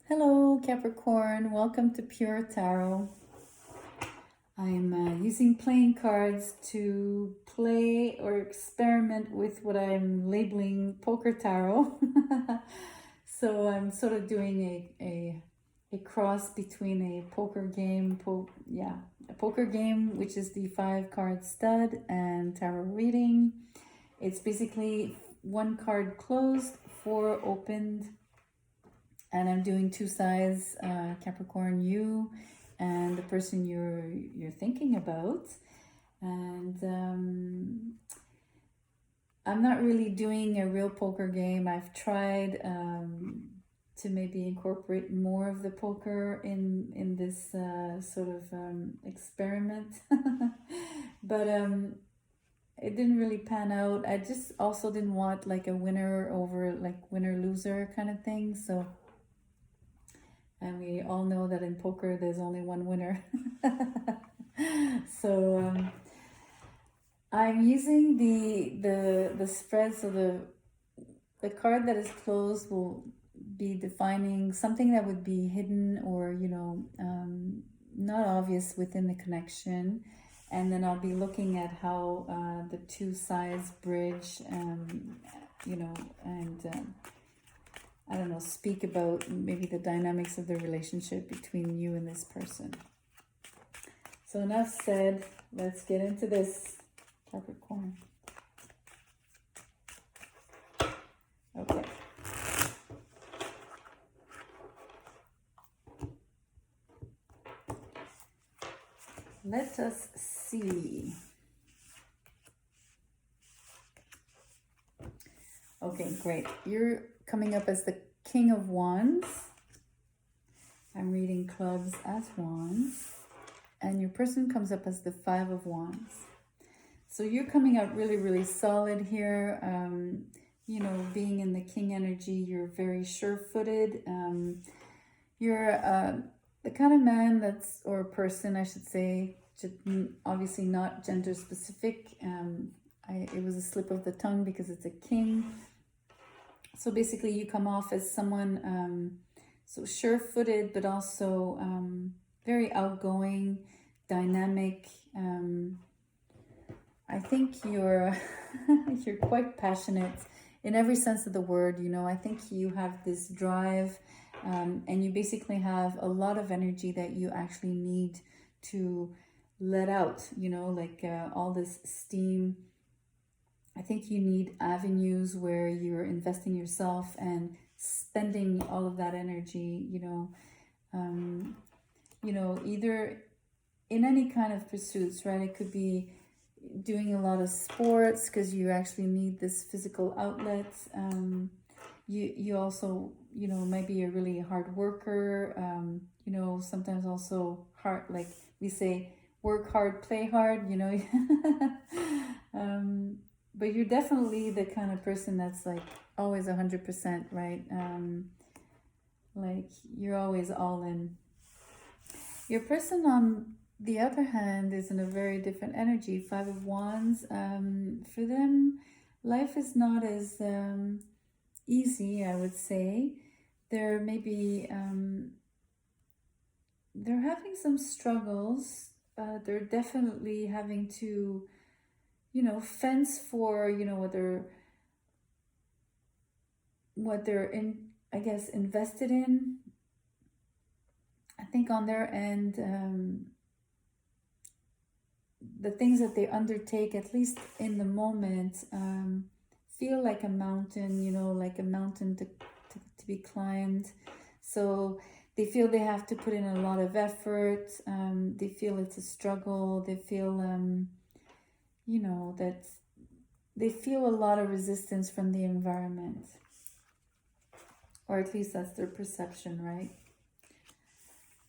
Hello, Capricorn. Welcome to Pure Tarot. I'm using playing cards to play or experiment with what I'm labeling poker tarot. So I'm sort of doing a cross between a poker game, a poker game, which is the 5-card stud, and tarot reading. It's basically 1 card closed, 4 opened. And I'm doing 2 sides, Capricorn, you and the person you're thinking about. And I'm not really doing a real poker game. I've tried to maybe incorporate more of the poker in this sort of experiment, but it didn't really pan out. I just also didn't want like a winner over like winner loser kind of thing. And we all know that in poker there's only one winner. So I'm using the spread. So the card that is closed will be defining something that would be hidden or not obvious within the connection. And then I'll be looking at how the 2 sides bridge, and I don't know, speak about maybe the dynamics of the relationship between you and this person. So enough said, let's get into this, Capricorn. Okay. Let us see. Okay, great. You're coming up as the King of Wands. I'm reading clubs as wands. And your person comes up as the 5 of Wands. So you're coming out really, really solid here. Being in the King energy, you're very sure-footed. You're the kind of man that's, or person, I should say, obviously not gender specific. It was a slip of the tongue because it's a king. So basically you come off as someone so sure-footed, but also very outgoing, dynamic. I think you're you're quite passionate in every sense of the word. I think you have this drive, and you basically have a lot of energy that you actually need to let out, like all this steam. I think you need avenues where you're investing yourself and spending all of that energy, either in any kind of pursuits, right? It could be doing a lot of sports because you actually need this physical outlet. You also, might be a really hard worker, sometimes also hard, like we say, work hard, play hard, but you're definitely the kind of person that's like always 100%, right? Like you're always all in. Your person, on the other hand, is in a very different energy. 5 of Wands. For them, life is not as easy, I would say. They're maybe they're having some struggles. They're definitely having to fence for what they're invested in. I think on their end, the things that they undertake, at least in the moment, feel like a mountain, like a mountain to be climbed. So they feel they have to put in a lot of effort. They feel it's a struggle. They feel that they feel a lot of resistance from the environment, or at least that's their perception, right?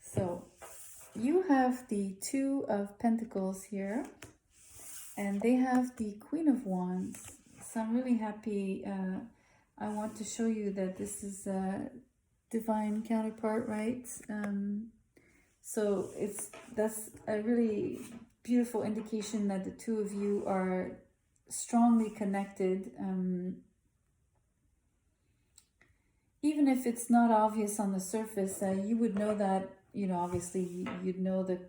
So you have the 2 of Pentacles here, and they have the Queen of Wands. So I'm really happy. I want to show you that this is a divine counterpart, right? So that's a really beautiful indication that the 2 of you are strongly connected. even if it's not obvious on the surface, you would know that, you know, obviously you'd know the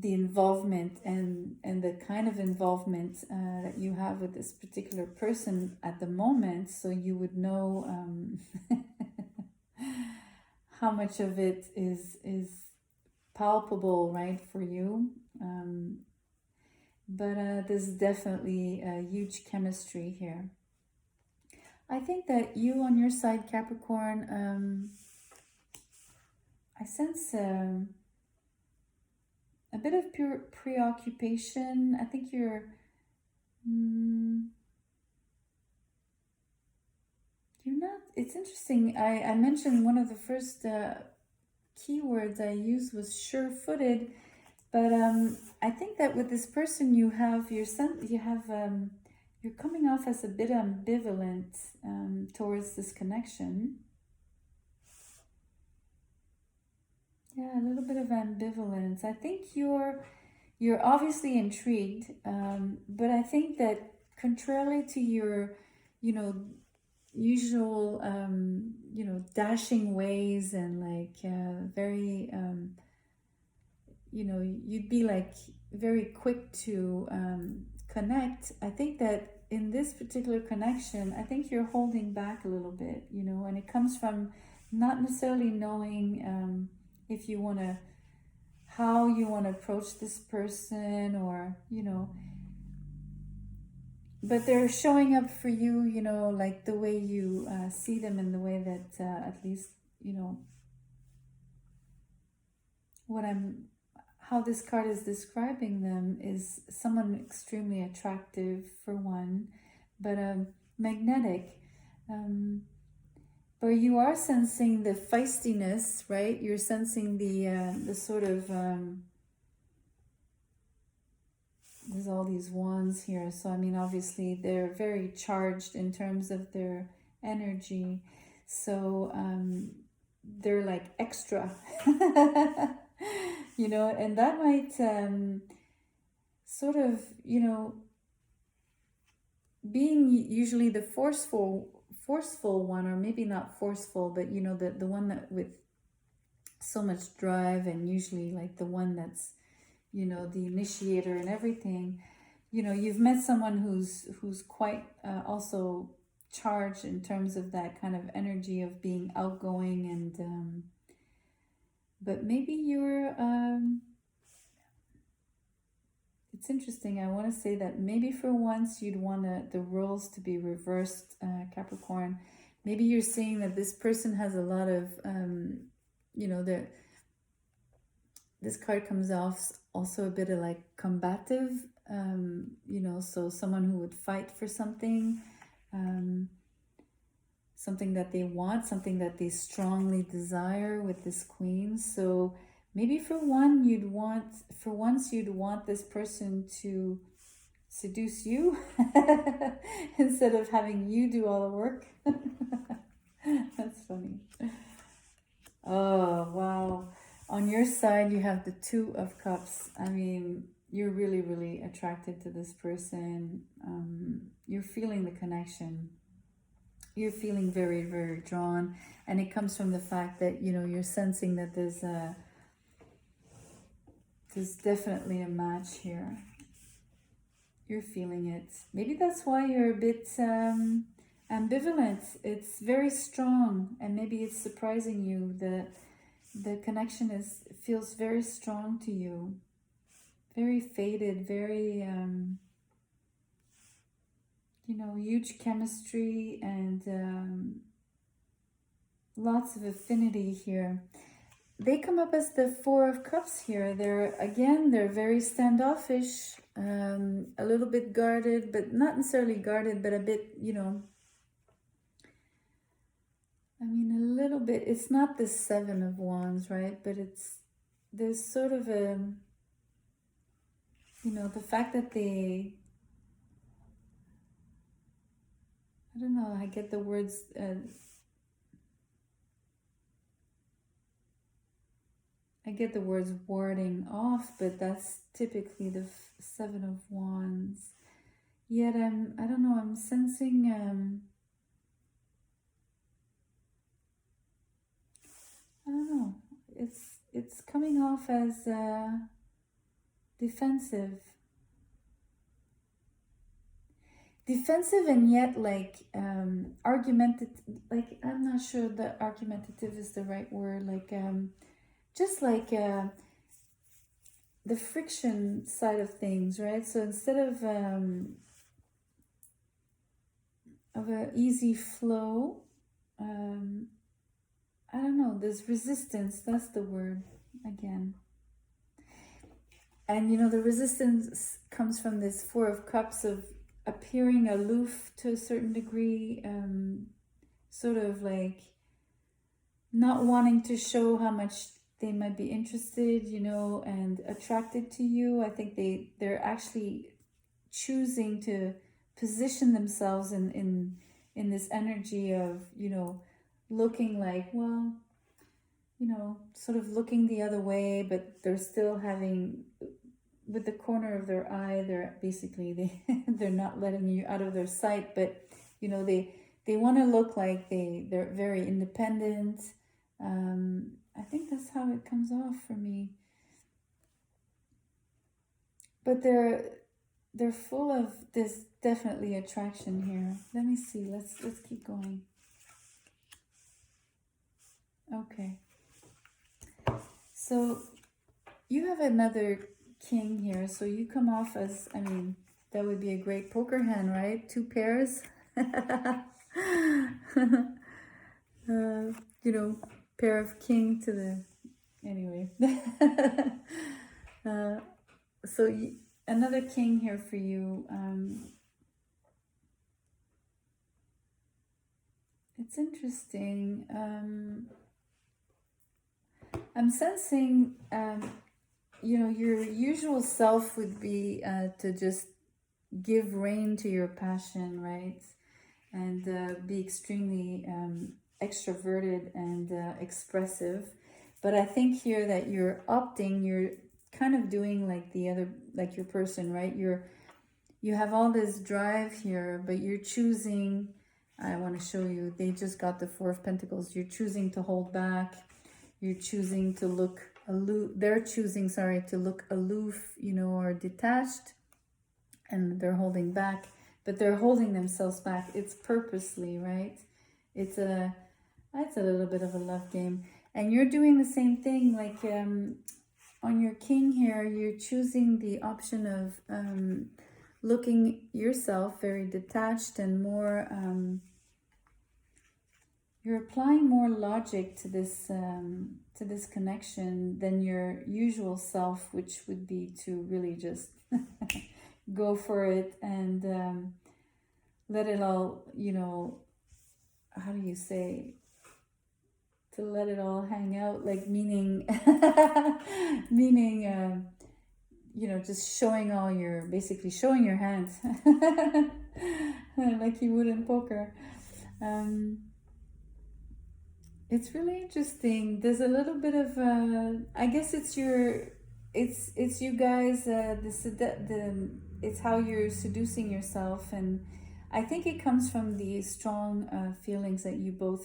involvement and the kind of involvement that you have with this particular person at the moment, so you would know how much of it is palpable, right, for you. But there's definitely a huge chemistry here. I think that you on your side, Capricorn, I sense a bit of pure preoccupation. I think you're not, it's interesting. I mentioned one of the first keywords I used was sure-footed, but I think that with this person you have you're coming off as a bit ambivalent towards this connection. Yeah, a little bit of ambivalence. I think you're obviously intrigued, but I think that contrarily to your, you know, usual, you know, dashing ways and like very, you know, you'd be like very quick to connect. I think that in this particular connection, I think you're holding back a little bit, you know, and it comes from not necessarily knowing if you want to, how you want to approach this person, or, you know, but they're showing up for you, you know, like the way you see them, in the way that at least, you know, how this card is describing them is someone extremely attractive for one, but magnetic. But you are sensing the feistiness, right? You're sensing the sort of there's all these wands here, so I mean, obviously they're very charged in terms of their energy, so they're like extra, you know, and that might sort of, you know, being usually the forceful one, or maybe not forceful, but you know, the one that with so much drive, and usually like the one that's, you know, the initiator and everything. You know, you've met someone who's quite also charged in terms of that kind of energy of being outgoing, and but maybe you're it's interesting. I want to say that maybe for once you'd want the roles to be reversed, Capricorn. Maybe you're seeing that this person has a lot of you know, this card comes off also a bit of like combative, you know, so someone who would fight for something, something that they want, something that they strongly desire with this queen. So maybe for once you'd want this person to seduce you instead of having you do all the work. That's funny. Oh, wow. On your side, you have the Two of Cups. I mean, you're really, really attracted to this person. You're feeling the connection. You're feeling very, very drawn. And it comes from the fact that, you know, you're sensing that there's definitely a match here. You're feeling it. Maybe that's why you're a bit ambivalent. It's very strong, and maybe it's surprising you that the connection feels very strong to you, very faded, very you know, huge chemistry, and lots of affinity here. They come up as the Four of Cups here. They're very standoffish, a little bit guarded, but not necessarily guarded, but a bit, you know, I mean, a little bit. It's not the Seven of Wands, right? But there's sort of a, you know, the fact that I don't know, I get the words, warding off, but that's typically the Seven of Wands. Yet I don't know, I'm sensing, it's coming off as defensive. Defensive and yet like argumentative, like I'm not sure that argumentative is the right word, like just like the friction side of things, right? So instead of an easy flow, I don't know, there's resistance, that's the word again. And you know, the resistance comes from this Four of Cups of appearing aloof to a certain degree, sort of like not wanting to show how much they might be interested, you know, and attracted to you. I think they're actually choosing to position themselves in this energy of, you know, looking like, well, you know, sort of looking the other way, but they're still having, with the corner of their eye, they're basically they're not letting you out of their sight, but you know, they want to look like they're very independent. I think that's how it comes off for me. But they're full of this definitely attraction here. Let me see. Let's keep going. Okay. So you have another king here, so you come off as, I mean, that would be a great poker hand, right? 2 pairs. You know, pair of king to the, anyway. So another king here for you. It's interesting. I'm sensing, you know, your usual self would be to just give rein to your passion, right? And be extremely extroverted and expressive. But I think here that you're kind of doing like the other, like your person, right? You have all this drive here, but you're choosing, I want to show you, they just got the 4 of Pentacles. You're choosing to hold back. You're choosing to look aloof. They're choosing, sorry, to look aloof, you know, or detached, and they're holding back, but they're holding themselves back. It's purposely, right? It's a little bit of a love game. And you're doing the same thing, like on your king here, you're choosing the option of looking yourself very detached and more, you're applying more logic to this connection than your usual self, which would be to really just go for it and let it all, you know, how do you say, to let it all hang out, like meaning you know, just showing all your, basically showing your hands like you would in poker. It's really interesting. There's a little bit of I guess it's you guys, it's how you're seducing yourself, and I think it comes from the strong feelings that you both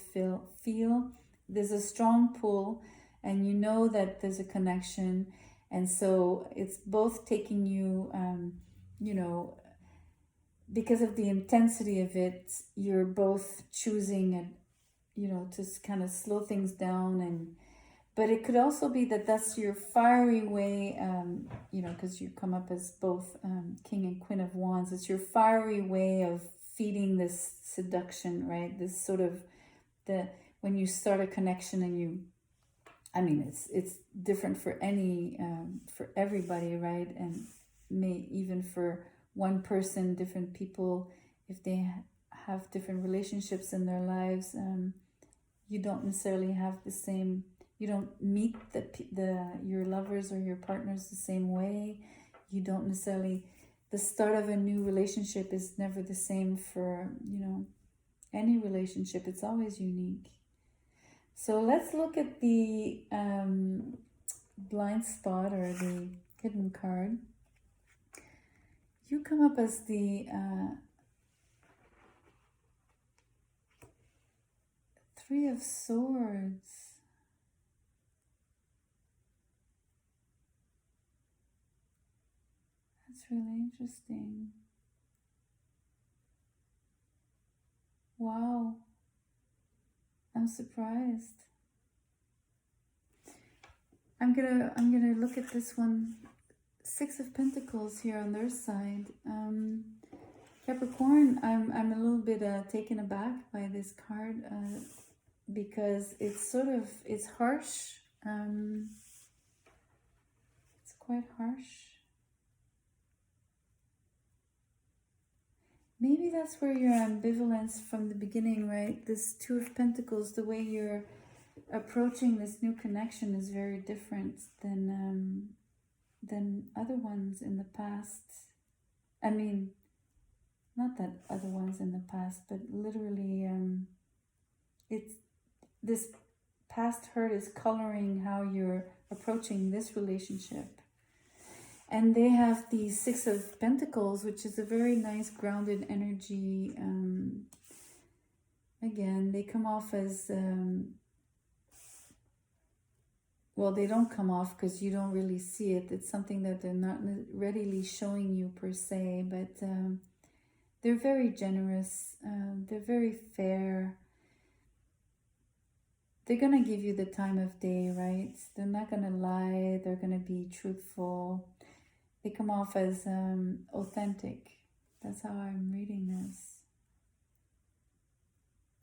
feel. There's a strong pull, and you know that there's a connection, and so it's both taking you, you know, because of the intensity of it, you're both choosing you know, to kind of slow things down. But it could also be that that's your fiery way, you know, because you come up as both King and Queen of Wands. It's your fiery way of feeding this seduction, right? This sort of when you start a connection and you, I mean, it's different for for everybody, right? And even for one person, different people, if they have different relationships in their lives, you don't necessarily have the same, you don't meet your lovers or your partners the same way. You don't necessarily, the start of a new relationship is never the same for, you know, any relationship. It's always unique. So let's look at the blind spot or the hidden card. You come up as the 3 of Swords. really interesting. Wow. I'm surprised. I'm gonna look at this one. Six of Pentacles here on their side. Capricorn, I'm a little bit taken aback by this card because it's harsh. It's quite harsh. Maybe that's where your ambivalence from the beginning, right? This Two of Pentacles, the way you're approaching this new connection is very different than other ones in the past. I mean, not that other ones in the past, but literally, it's this past hurt is coloring how you're approaching this relationship. And they have the Six of Pentacles, which is a very nice grounded energy. Again, they come off as, well, they don't come off because you don't really see it. It's something that they're not readily showing you per se, but they're very generous. They're very fair. They're going to give you the time of day, right? They're not going to lie. They're going to be truthful. They come off as authentic. That's how I'm reading this.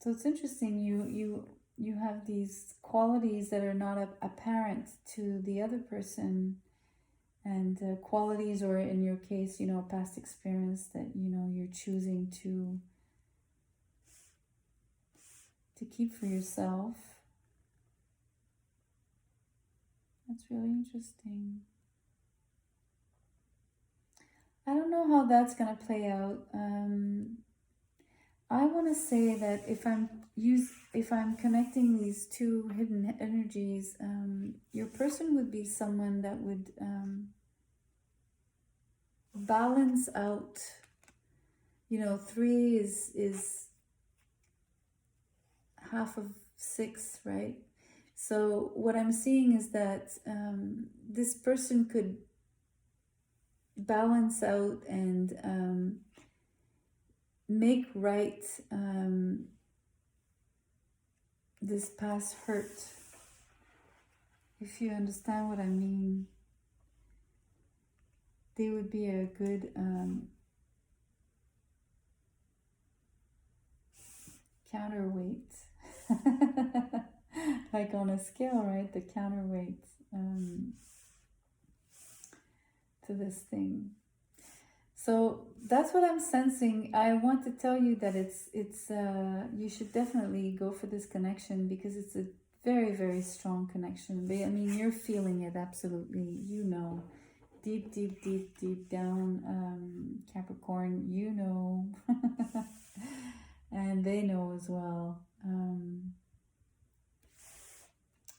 So it's interesting. You have these qualities that are not apparent to the other person, and qualities, or in your case, past experience that you're choosing to keep for yourself. That's really interesting. I don't know how that's going to play out. I want to say that if I'm connecting these two hidden energies, your person would be someone that would balance out. 3 is half of 6, right? So what I'm seeing is that this person could balance out and make right this past hurt, if you understand what I mean. They would be a good counterweight. Like on a scale, right? The counterweight to this thing. So that's what I'm sensing. I want to tell you that it's you should definitely go for this connection because it's a very, very strong connection. I mean, you're feeling it absolutely. Deep, deep, deep, deep down, Capricorn, and they know as well.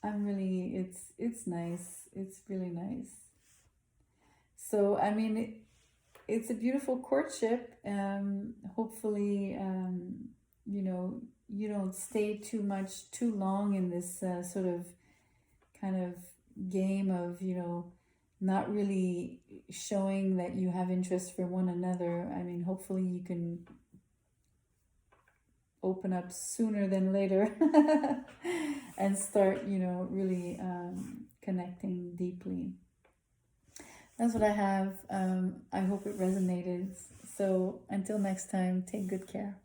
I'm really, it's nice. It's really nice. So, I mean, it's a beautiful courtship. Hopefully, you don't stay too long in this sort of kind of game of, not really showing that you have interest for one another. I mean, hopefully you can open up sooner than later and start, really connecting deeply. That's what I have. I hope it resonated. So until next time, take good care.